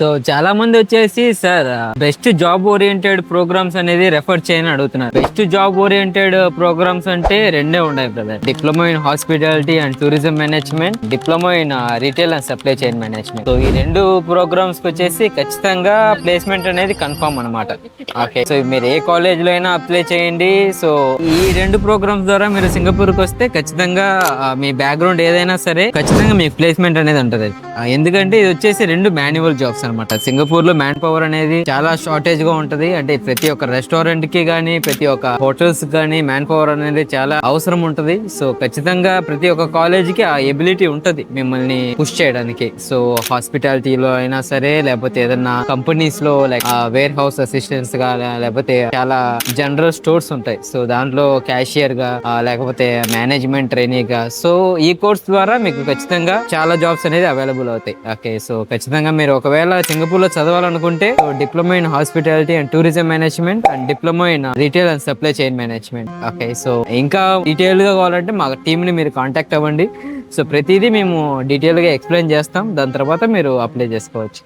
So చాలా మంది వచ్చేసి sir best job oriented programs అనేది రెఫర్ చేయని అడుగుతున్నారు. బెస్ట్ జాబ్ ఓరియంటెడ్ ప్రోగ్రామ్స్ అంటే రెండే ఉన్నాయి brother. Diploma in hospitality and tourism management, diploma in retail and supply chain management. So ఈ రెండు ప్రోగ్రామ్స్ కి వచ్చేసి ఖచ్చితంగా ప్లేస్మెంట్ అనేది కన్ఫర్మ్ అనమాట. ఓకే, సో మీరు ఏ కాలేజ్ లో అయినా అప్లై చేయండి. సో ఈ రెండు ప్రోగ్రామ్స్ ద్వారా మీరు సింగపూర్ కి వస్తే ఖచ్చితంగా మీ బ్యాక్గ్రౌండ్ ఏదైనా సరే ఖచ్చితంగా మీకు ప్లేస్మెంట్ అనేది ఉంటది. ఎందుకంటే ఇది వచ్చేసి రెండు మాన్యువల్ జాబ్స్ అనమాట. సింగపూర్ లో మ్యాన్ పవర్ అనేది చాలా షార్టేజ్ గా ఉంటది. అంటే ప్రతి ఒక్క రెస్టారెంట్ కి గానీ, ప్రతి ఒక్క హోటల్స్ గానీ మ్యాన్ పవర్ అనేది చాలా అవసరం ఉంటది. సో ఖచ్చితంగా ప్రతి ఒక్క కాలేజ్ కి ఆ ఎబిలిటీ ఉంటది మిమ్మల్ని పుష్ చేయడానికి. సో హాస్పిటాలిటీలో అయినా సరే, లేకపోతే ఏదన్నా కంపెనీస్ లో లైక్ వేర్ హౌస్ అసిస్టెంట్స్ గా, లేకపోతే చాలా జనరల్ స్టోర్స్ ఉంటాయి. సో దాంట్లో క్యాషియర్ గా, లేకపోతే మేనేజ్మెంట్ ట్రైనీ గా. సో ఈ కోర్స్ ద్వారా మీకు ఖచ్చితంగా చాలా జాబ్స్ అనేది అవైలబుల్ అవుతాయి. ఓకే, సో ఖచ్చితంగా మీరు ఒకవేళ సింగపూర్ లో చదవాలనుకుంటే diploma in hospitality and tourism management and diploma in retail and supply chain management. Okay, so ఇంకా డీటెయిల్ గా కావాలంటే మా టీమ్ ని మీరు కాంటాక్ట్ అవ్వండి. సో ప్రతిదీ మేము డీటెయిల్ గా ఎక్స్ప్లెయిన్ చేస్తాం. దాని తర్వాత మీరు అప్లై చేసుకోవచ్చు.